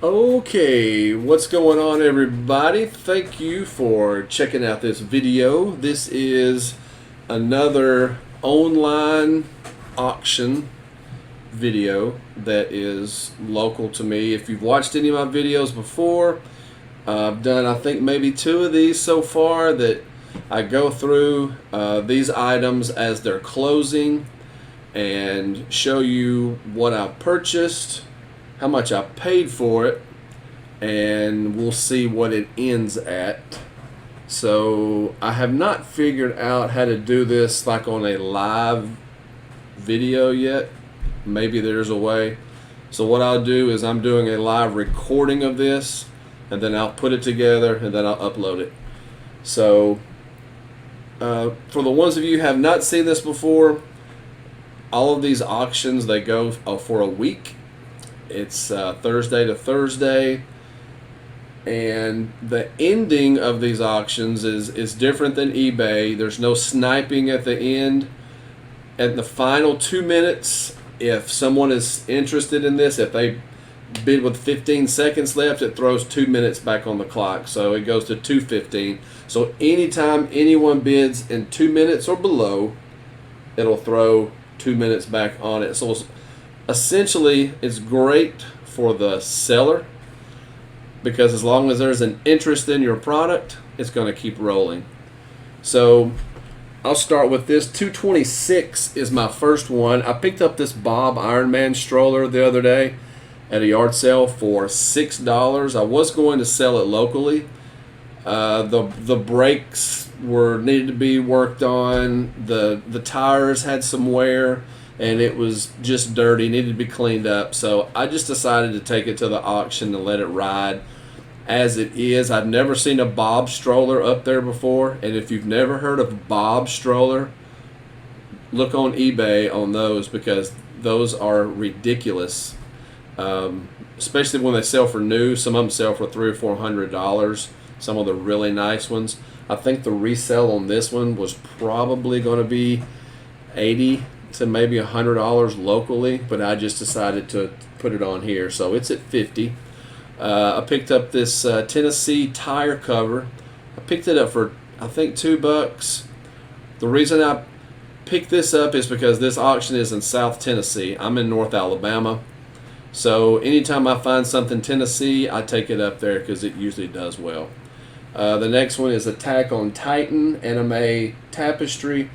Okay, what's going on, everybody? Thank you for checking out this video. This is another online auction video that is local to me. If you've watched any of my videos before, I've done, I think, maybe two of these so far that I go through these items as they're closing and show you what I purchased, how much I paid for it, and we'll see what it ends at. So I have not figured out how to do this like on a live video yet. Maybe there's a way. So what I'll do is I'm doing a live recording of this, and then I'll put it together and then I'll upload it. So for the ones of you who have not seen this before, all of these auctions, they go for a week. It's Thursday to Thursday, and the ending of these auctions is different than eBay. There's no sniping at the end. At the final 2 minutes, if someone is interested in this, if they bid with 15 seconds left, it throws 2 minutes back on the clock, so it goes to 2:15. So anytime anyone bids in 2 minutes or below, it'll throw 2 minutes back on it. So essentially, it's great for the seller because as long as there's an interest in your product, it's going to keep rolling. So I'll start with this. 226 is my first one. I picked up this Bob Ironman stroller the other day at a yard sale for $6. I was going to sell it locally. The brakes needed to be worked on. The tires had some wear, and it was just dirty, needed to be cleaned up. So I just decided to take it to the auction and let it ride as it is. I've never seen a Bob stroller up there before, and if you've never heard of Bob stroller, look on eBay on those because those are ridiculous. Especially when they sell for new. Some of them sell for $300 or $400. Some of the really nice ones. I think the resale on this one was probably going to be $80 to maybe $100 locally, but I just decided to put it on here, so it's at $50. I picked up this Tennessee tire cover. I picked it up for I think $2. The reason I picked this up is because this auction is in South Tennessee. I'm in North Alabama. So anytime I find something Tennessee, I take it up there because it usually does well. The next one is Attack on Titan anime tapestry.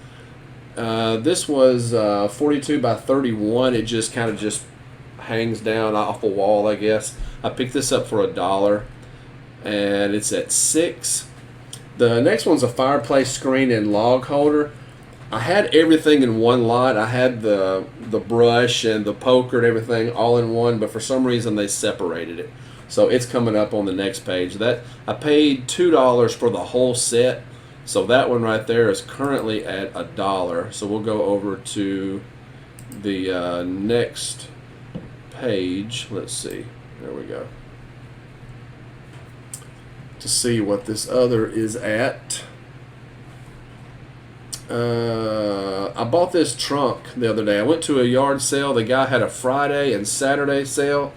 This was 42 by 31. It just kind of hangs down off a wall, I guess. I picked this up for $1, and it's at $6. The next one's a fireplace screen and log holder. I had everything in one lot. I had the brush and the poker and everything all in one, but for some reason they separated it. So it's coming up on the next page. That I paid $2 for the whole set. So that one right there is currently at $1. So we'll go over to the next page. Let's see. There we go. To see what this other is at. I bought this trunk the other day. I went to a yard sale. The guy had a Friday and Saturday sale.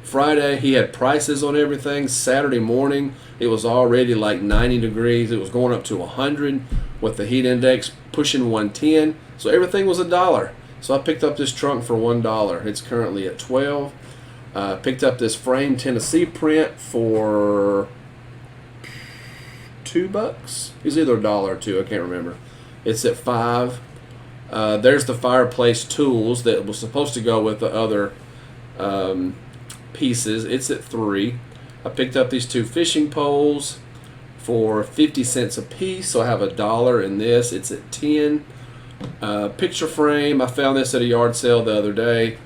Friday, he had prices on everything. Saturday morning, it was already like 90 degrees. It was going up to 100 with the heat index pushing 110. So everything was $1. So I picked up this trunk for $1. It's currently at $12. Picked up this frame Tennessee print for $2. It was either $1 or $2. I can't remember. It's at $5. There's the fireplace tools that was supposed to go with the other pieces. It's at $3. I picked up these two fishing poles for 50 cents a piece, so I have $1 in this. It's at $10. Picture frame. I found this at a yard sale the other day.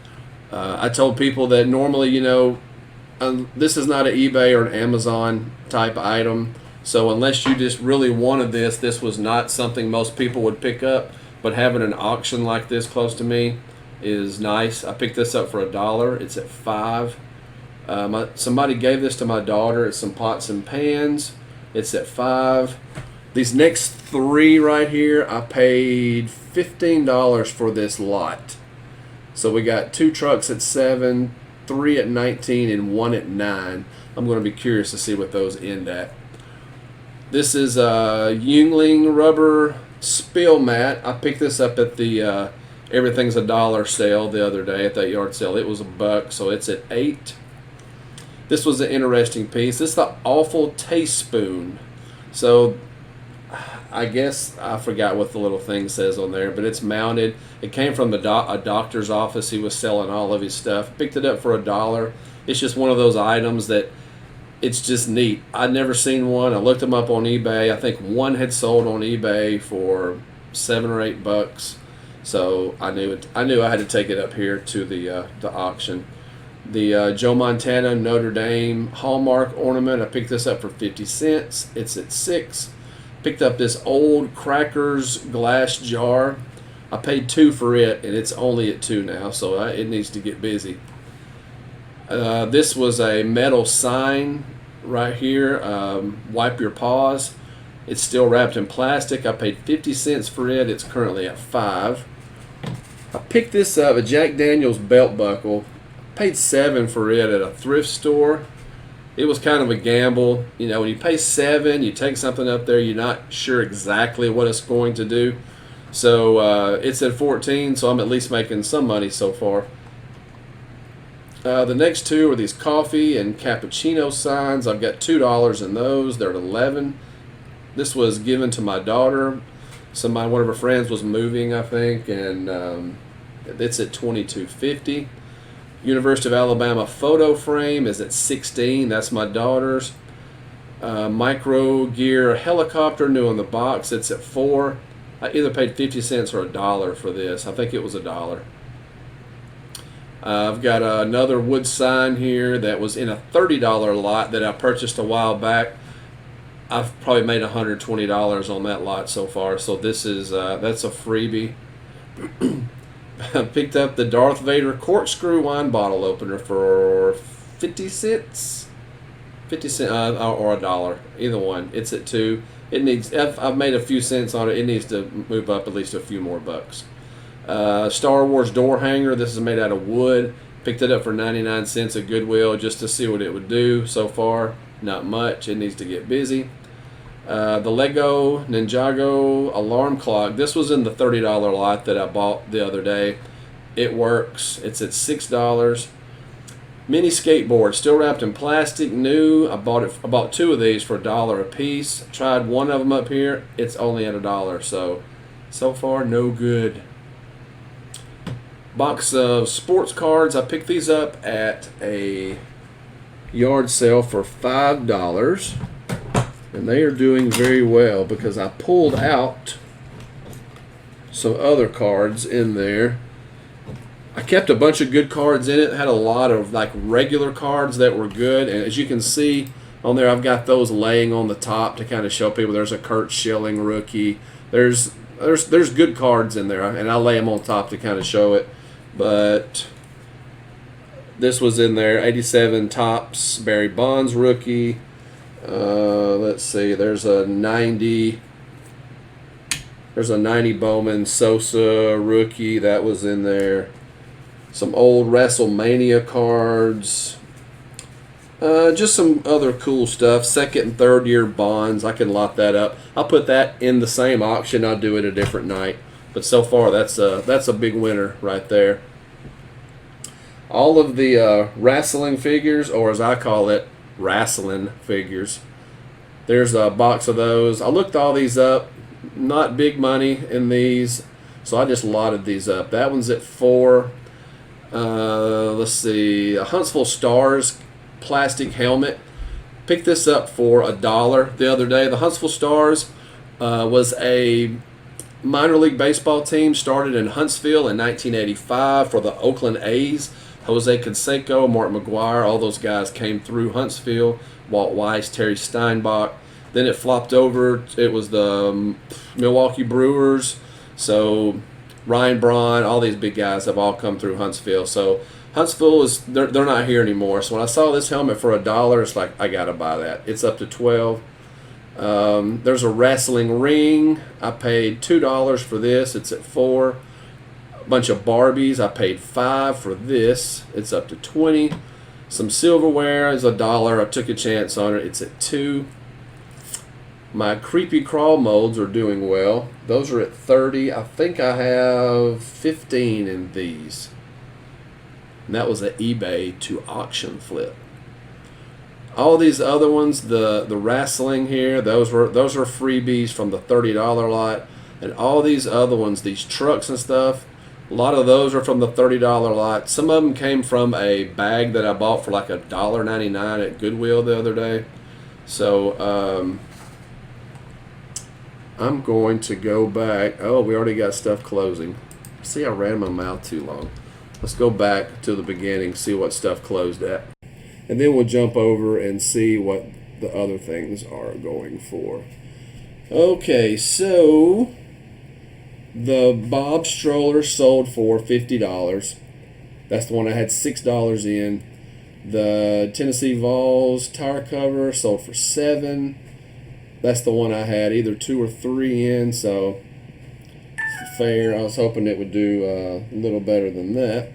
I told people that normally, this is not an eBay or an Amazon type item. So unless you just really wanted this, this was not something most people would pick up. But having an auction like this close to me is nice. I picked this up for $1. It's at $5. Somebody gave this to my daughter. It's some pots and pans. It's at $5. These next three right here, I paid $15 for this lot. So we got two trucks at $7, 3 at 19 and 1 at 9. I'm going to be curious to see what those end at. This is a Yuengling rubber spill mat. I picked this up at the Everything's $1 sale the other day at that yard sale. It was $1, so it's at 8. This was an interesting piece. This is the Awful Teaspoon. So I guess I forgot what the little thing says on there, but it's mounted. It came from a doctor's office. He was selling all of his stuff. Picked it up for $1. It's just one of those items that it's just neat. I'd never seen one. I looked them up on eBay. I think one had sold on eBay for $7 or $8. So I knew I had to take it up here to the auction. The Joe Montana Notre Dame Hallmark ornament. I picked this up for 50 cents. It's at 6. Picked up this old Crackers glass jar. I paid $2 for it, and it's only at 2 now, so it needs to get busy. This was a metal sign right here. Wipe your paws. It's still wrapped in plastic. I paid 50 cents for it. It's currently at 5. I picked this up, a Jack Daniels belt buckle. Paid 7 for it at a thrift store. It was kind of a gamble. You know, when you pay 7, you take something up there, you're not sure exactly what it's going to do. So it's at 14, so I'm at least making some money so far. The next two are these coffee and cappuccino signs. I've got $2 in those. They're at 11. This was given to my daughter. One of her friends was moving, I think, and it's at $22.50. University of Alabama photo frame is at 16. That's my daughter's. Micro Gear helicopter, new in the box. It's at 4. I either paid 50 cents or $1 for this. I think it was $1. I've got another wood sign here that was in a $30 lot that I purchased a while back. I've probably made $120 on that lot so far. So this is that's a freebie. I picked up the Darth Vader corkscrew wine bottle opener for 50 cents. 50 cents or $1, either one. It's at 2. It needs. I've made a few cents on it. It needs to move up at least a few more bucks. Star Wars door hanger. This is made out of wood. Picked it up for 99 cents at Goodwill just to see what it would do. So far, not much. It needs to get busy. The Lego Ninjago alarm clock. This was in the $30 lot that I bought the other day. It works. It's at $6. Mini skateboard, still wrapped in plastic, new. I bought 2 of these for $1 a piece. Tried one of them up here. It's only at $1. So far, no good. Box of sports cards. I picked these up at a yard sale for $5. And they are doing very well because I pulled out some other cards in there. I kept a bunch of good cards in it. Had a lot of like regular cards that were good. And as you can see on there, I've got those laying on the top to kind of show people there's a Kurt Schilling rookie. There's good cards in there. And I lay them on top to kind of show it. But this was in there. 87 Topps Barry Bonds rookie. Let's see. There's a 90 Bowman Sosa rookie that was in there. Some old WrestleMania cards. Just some other cool stuff. 2nd and 3rd year bonds. I can lot that up. I'll put that in the same auction. I'll do it a different night. But so far, that's a big winner right there. All of the wrestling figures, or as I call it, wrestling figures. There's a box of those. I looked all these up. Not big money in these, so I just lotted these up. That one's at 4. Let's see. A Huntsville Stars plastic helmet. Picked this up for $1 the other day. The Huntsville Stars was a minor league baseball team started in Huntsville in 1985 for the Oakland A's. Jose Canseco, Mark McGuire, all those guys came through Huntsville. Walt Weiss, Terry Steinbach. Then it flopped over. It was the Milwaukee Brewers. So Ryan Braun, all these big guys have all come through Huntsville. So Huntsville they're not here anymore. So when I saw this helmet for $1, it's like I gotta buy that. It's up to 12. There's a wrestling ring. I paid $2 for this. It's at 4. A bunch of Barbies. I paid $5 for this. It's up to $20. Some silverware is $1. I took a chance on it. It's at $2. My creepy crawl molds are doing well. Those are at $30. I think I have 15 in these. And that was an eBay to auction flip. All these other ones, the wrestling here, those are freebies from the $30 lot. And all these other ones, these trucks and stuff, a lot of those are from the $30 lot. Some of them came from a bag that I bought for like $1.99 at Goodwill the other day. So I'm going to go back. Oh, we already got stuff closing. See, I ran my mouth too long. Let's go back to the beginning, see what stuff closed at. And then we'll jump over and see what the other things are going for. Okay, so the Bob stroller sold for $50. That's the one I had $6 in. The Tennessee Vols tire cover sold for $7. That's the one I had either 2 or 3 in, so fair. I was hoping it would do a little better than that.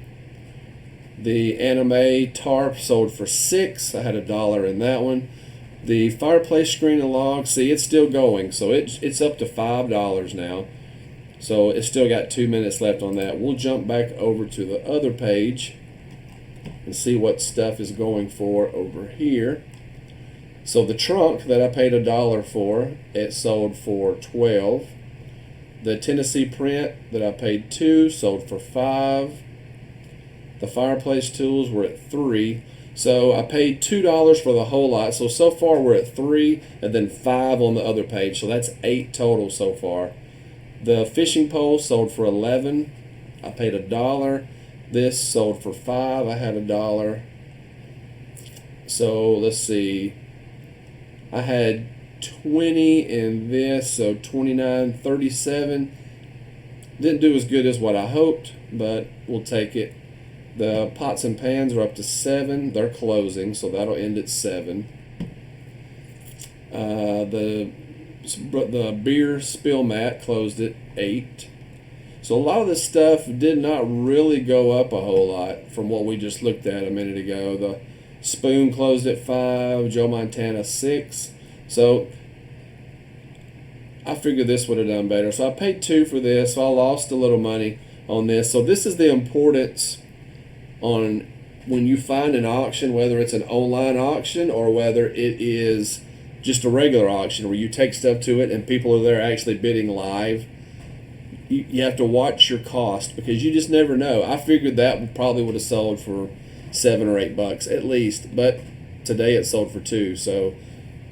The anime tarp sold for $6. I had $1 in that one. The fireplace screen and log, see, it's still going, so it's up to $5 now. So it's still got 2 minutes left on that. We'll jump back over to the other page and see what stuff is going for over here. So the trunk that I paid $1 for, it sold for $12. The Tennessee print that I paid $2 sold for $5. The fireplace tools were at $3. So I paid $2 for the whole lot. So far we're at $3 and then $5 on the other page. So that's $8 total so far. The fishing pole sold for $11. I paid $1. This sold for $5. I had $1. So let's see. I had 20 in this, so 29, 37. Didn't do as good as what I hoped, but we'll take it. The pots and pans are up to 7. They're closing, so that'll end at 7. The beer spill mat closed at 8. So a lot of this stuff did not really go up a whole lot from what we just looked at a minute ago. The spoon closed at 5. Joe Montana 6. So I figured this would have done better. So I paid $2 for this. So I lost a little money on this. So this is the importance on when you find an auction, whether it's an online auction or whether it is just a regular auction where you take stuff to it and people are there actually bidding live. You have to watch your cost because you just never know. I figured that probably would have sold for $7 or $8 at least, but today it sold for $2. So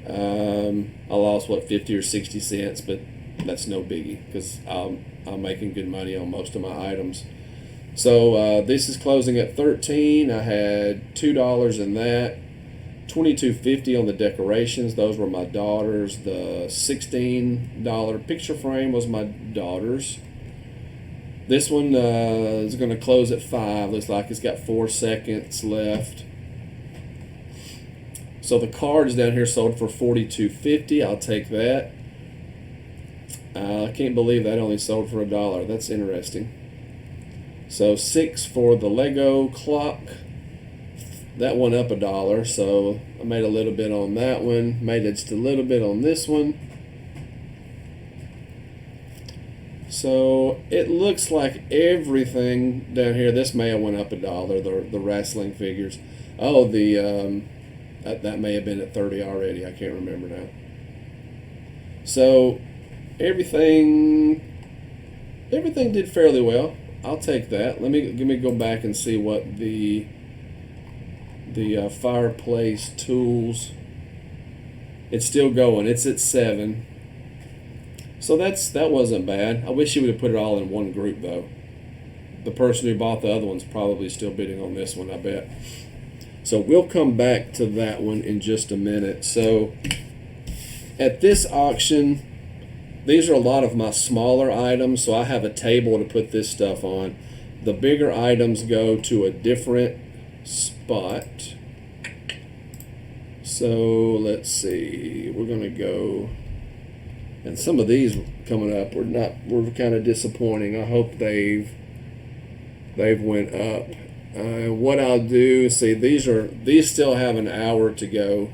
I lost 50 or 60 cents, but that's no biggie because I'm making good money on most of my items. So this is closing at 13. I had $2 in that. $22.50 on the decorations. Those were my daughter's. The $16 picture frame was my daughter's. This one is going to close at 5. Looks like it's got 4 seconds left. So the cards down here sold for $42.50. I'll take that. I can't believe that only sold for $1. That's interesting. So 6 for the Lego clock. That went up $1, so I made a little bit on that one. Made just a little bit on this one. So it looks like everything down here. This may have went up $1. The wrestling figures. Oh, that may have been at 30 already. I can't remember now. So everything did fairly well. I'll take that. Let me go back and see what the fireplace tools. It's still going. It's at 7. So that wasn't bad. I wish you would have put it all in one group though. The person who bought the other one's probably still bidding on this one, I bet. So we'll come back to that one in just a minute. So at this auction, these are a lot of my smaller items, so I have a table to put this stuff on. The bigger items go to a different spot. So let's see. We're going to go, and some of these coming up were kind of disappointing. I hope they've They've went up. What I'll do, see, these still have an hour to go.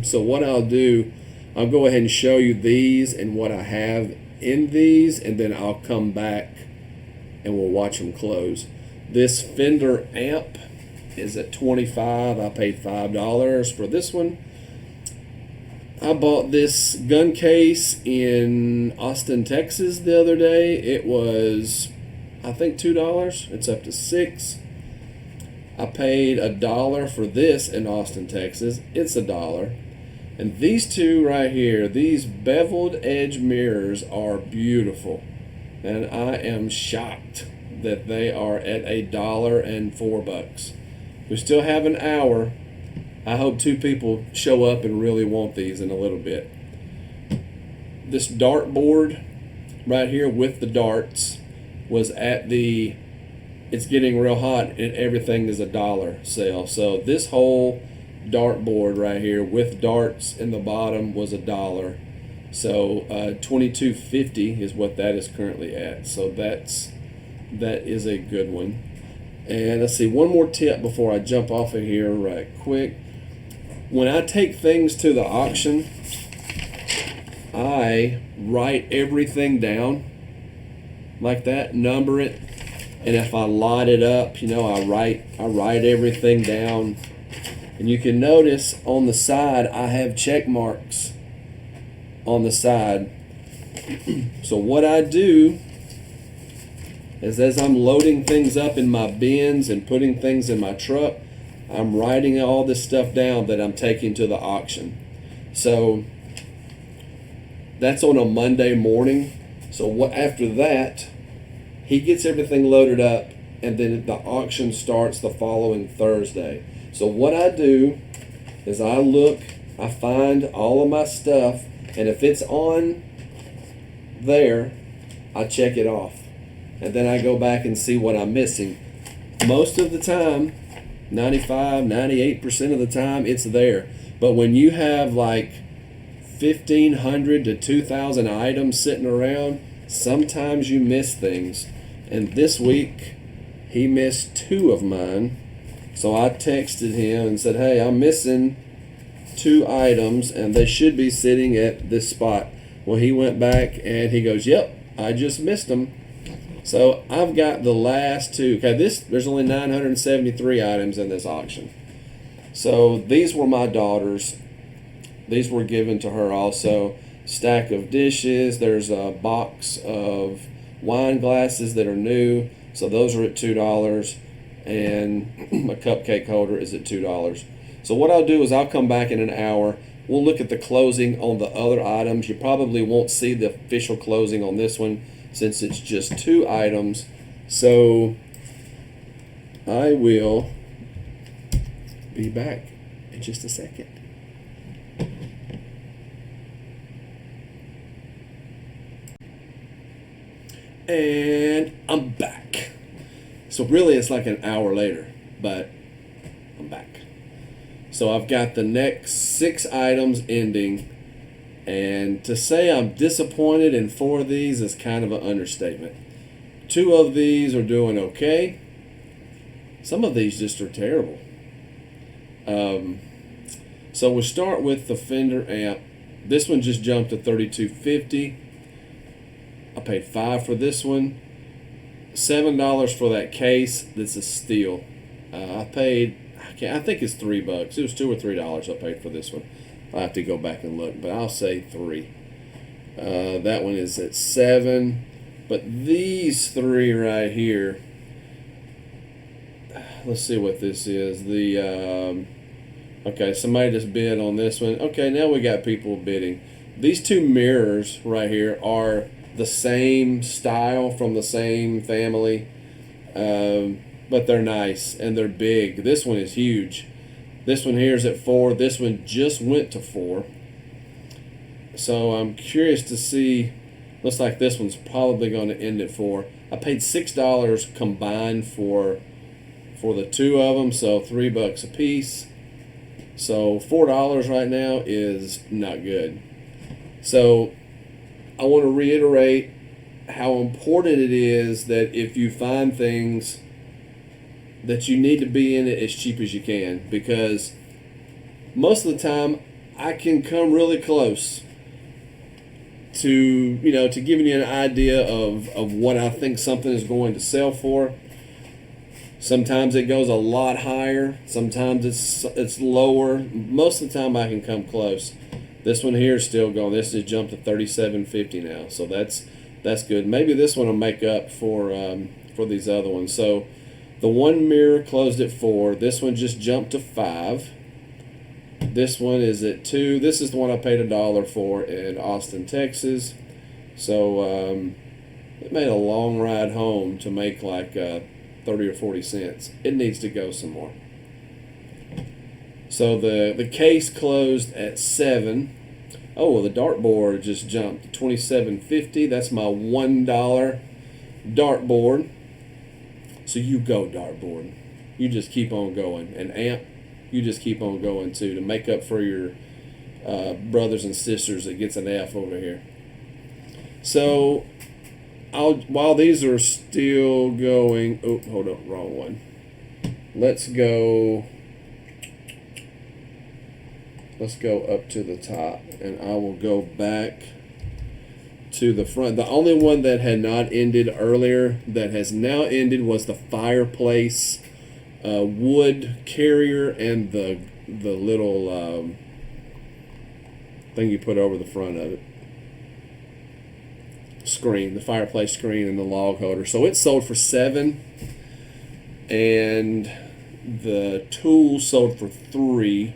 So what I'll do, I'll go ahead and show you these and what I have in these, and then I'll come back and we'll watch them close. This Fender amp is at $25. I paid $5 for this one. I bought this gun case in Austin, Texas the other day. It was, I think, $2. It's up to $6. I paid $1 for this in Austin, Texas. It's $1. And these two right here, these beveled edge mirrors are beautiful. And I am shocked that they are at $1 and $4. We still have an hour. I hope 2 people show up and really want these in a little bit. This dartboard right here with the darts was at the It's Getting Real Hot and Everything is $1 sale. So this whole dartboard right here with darts in the bottom was $1. So $22.50 is what that is currently at. So that is a good one. And let's see, one more tip before I jump off of here right quick. When I take things to the auction, I write everything down like that, number it, and if I lot it up, I write everything down. And you can notice on the side I have check marks on the side. So what I do is, as I'm loading things up in my bins and putting things in my truck, I'm writing all this stuff down that I'm taking to the auction. So that's on a Monday morning. So after that, he gets everything loaded up, and then the auction starts the following Thursday. So what I do is I look, I find all of my stuff, and if it's on there, I check it off. And then I go back and see what I'm missing. Most of the time, 98% of the time, it's there. But when you have like 1,500 to 2,000 items sitting around, sometimes you miss things. And this week, he missed 2 of mine. So I texted him and said, hey, I'm missing 2 items, and they should be sitting at this spot. Well, he went back and he goes, yep, I just missed them. So I've got the last 2. Okay, there's only 973 items in this auction. So these were my daughter's. These were given to her also. Stack of dishes. There's a box of wine glasses that are new. So those are at $2. And a cupcake holder is at $2. So what I'll do is I'll come back in an hour. We'll look at the closing on the other items. You probably won't see the official closing on this one, since it's just 2 items. So I will be back in just a second. And I'm back. So really it's like an hour later, but I'm back. So I've got the next 6 items ending. And to say I'm disappointed in 4 of these is kind of an understatement. 2 of these are doing okay. Some of these just are terrible. So we'll start with the Fender amp. This one just jumped to $32.50. I paid $5 for this one. $7 for that case. That's a steal. I think it's $3. It was $2 or $3 I paid for this one. I have to go back and look, but I'll say 3. That one is at 7. But these 3 right here, let's see what this is. Okay, somebody just bid on this one. Okay, now we got people bidding. These 2 mirrors right here are the same style from the same family, but they're nice and they're big. This one is huge. This one here is at 4. This one just went to 4. So I'm curious to see. Looks like this one's probably going to end at 4. I paid $6 combined for the 2 of them, so $3 a piece. So $4 right now is not good. So I want to reiterate, how important it is that if you find things that you need to be in it as cheap as you can, because most of the time I can come really close to to giving you an idea of what I think something is going to sell for. Sometimes it goes a lot higher, sometimes it's lower. Most of the time I can come close. This one here is still going. This has jumped to $37.50 now, so that's good. Maybe this one will make up for these other ones. So the one mirror closed at 4. This one just jumped to 5. This one is at 2. This is the one I paid $1 for in Austin, Texas. So it made a long ride home to make like 30 or 40 cents. It needs to go some more. So the case closed at 7. Oh, well, the dartboard just jumped to $27.50. That's my $1 dartboard. So you go, dartboard. You just keep on going. And amp, you just keep on going too, to make up for your brothers and sisters that gets an F over here. So while these are still going, oh, hold up, wrong one. Let's go up to the top, and I will go back to the front. The only one that had not ended earlier that has now ended was the fireplace wood carrier and the little thing you put over the front of it. Screen, the fireplace screen and the log holder. So it sold for $7, and the tool sold for $3.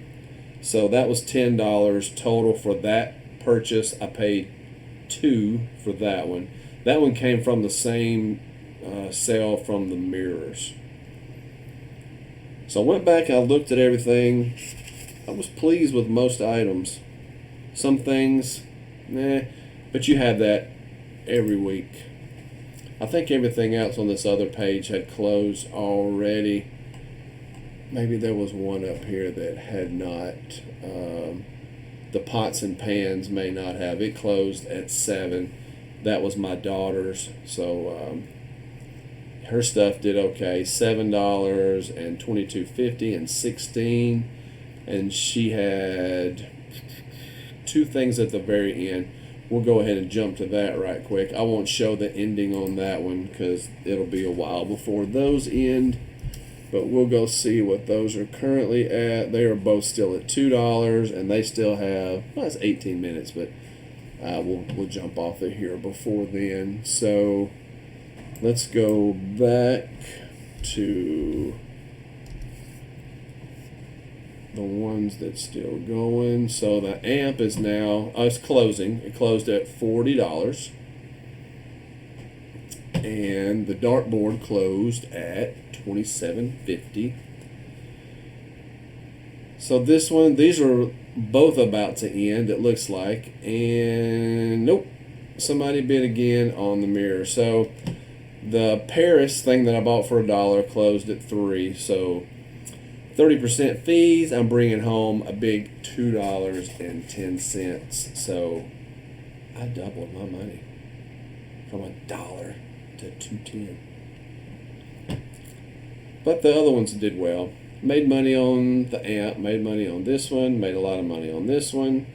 So that was $10 total for that purchase. I paid $2 for that one. That one came from the same sale from the mirrors. So I went back and I looked at everything. I was pleased with most items. Some things, but you have that every week. I think everything else on this other page had closed already. Maybe there was one up here that had not. The pots and pans may not have. It closed at 7. That was my daughter's. So her stuff did okay. $7 and $22.50 and $16. And she had 2 things at the very end. We'll go ahead and jump to that right quick. I won't show the ending on that one because it'll be a while before those end. But we'll go see what those are currently at. They are both still at $2, and they still have, well, it's 18 minutes, but we'll jump off of here before then. So let's go back to the ones that's still going. So the amp is now, it's closing. It closed at $40. And the dartboard closed at $27.50. So this one, these are both about to end, it looks like. And nope, somebody bid again on the mirror. So the Paris thing that I bought for $1 closed at $3. So 30% fees, I'm bringing home a big $2.10. So I doubled my money from $1 to $2.10. But the other ones did well. Made money on the amp, made money on this one, made a lot of money on this one.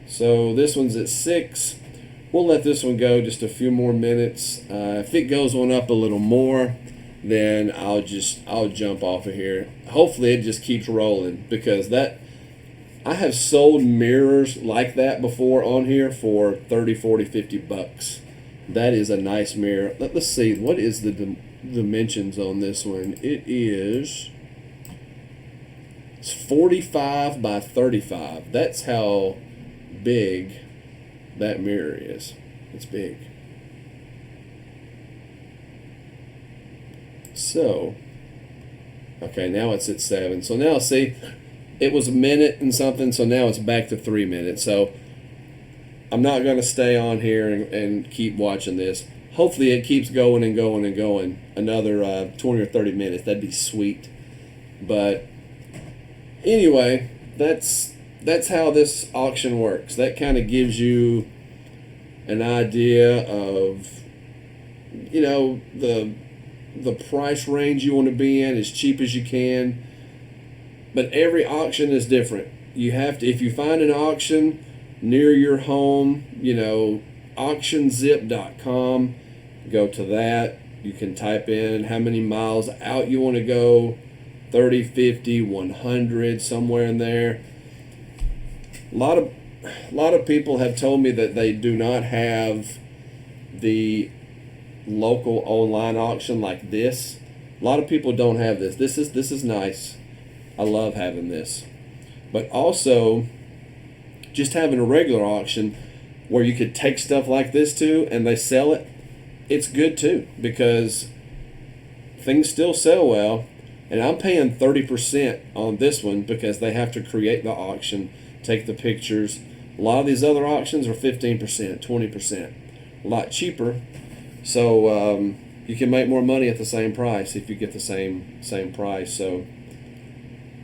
So this one's at 6. We'll let this one go just a few more minutes. If it goes on up a little more, then I'll jump off of here. Hopefully it just keeps rolling, because I have sold mirrors like that before on here for 30, 40, 50 bucks. That is a nice mirror. Let's see, what is the dimensions on this one? It's 45 by 35. That's how big that mirror is. It's big. So, okay, now it's at 7. So now, see, it was a minute and something, so now it's back to 3 minutes. So I'm not going to stay on here and keep watching this. Hopefully it keeps going and going and going another 20 or 30 minutes. That'd be sweet. But anyway, that's how this auction works. That kind of gives you an idea of, you know, the price range you want to be in as cheap as you can. But every auction is different. You have to, if you find an auction near your home, you know, auctionzip.com, go to that. You can type in how many miles out you want to go, 30, 50, 100, somewhere in there. A lot of people have told me that they do not have the local online auction like this. A lot of people don't have this. This is nice. I love having this. But also, just having a regular auction where you could take stuff like this to and they sell it, it's good too, because things still sell well. And I'm paying 30% on this one because they have to create the auction, take the pictures. A lot of these other auctions are 15%, 20%, a lot cheaper. So you can make more money at the same price if you get the same price. So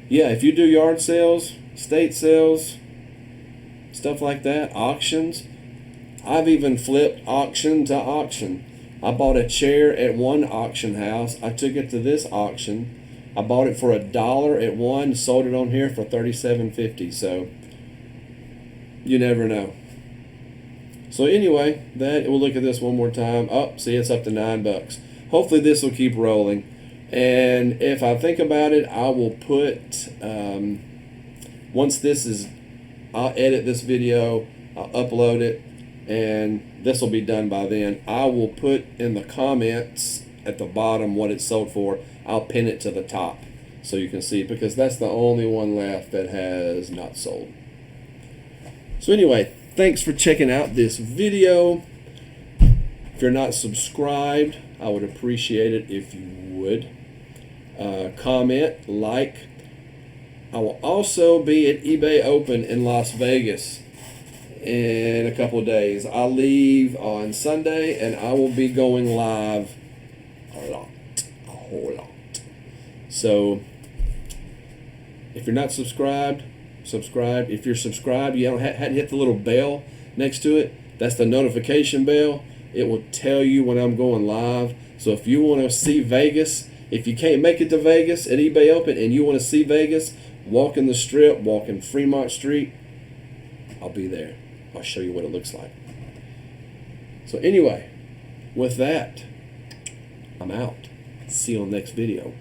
yeah, if you do yard sales, estate sales, stuff like that, auctions. I've even flipped auction to auction. I bought a chair at one auction house. I took it to this auction. I bought it for $1 at one, sold it on here for $37.50. So you never know. So anyway, we'll look at this one more time. Oh, see, it's up to $9. Hopefully this will keep rolling. And if I think about it, I will put, once this is, I'll edit this video, I'll upload it, and this will be done by then. I will put in the comments at the bottom what it's sold for. I'll pin it to the top so you can see, because that's the only one left that has not sold. So anyway, thanks for checking out this video. If you're not subscribed, I would appreciate it if you would. Comment, like. I will also be at eBay Open in Las Vegas in a couple of days. I'll leave on Sunday and I will be going live a whole lot. So if you're not subscribed, subscribe. If you're subscribed, you hadn't hit the little bell next to it, that's the notification bell. It will tell you when I'm going live. So if you want to see Vegas, if you can't make it to Vegas at eBay Open and you want to see Vegas, walking the strip, walking Fremont Street, I'll be there. I'll show you what it looks like. So anyway, with that, I'm out. See you on the next video.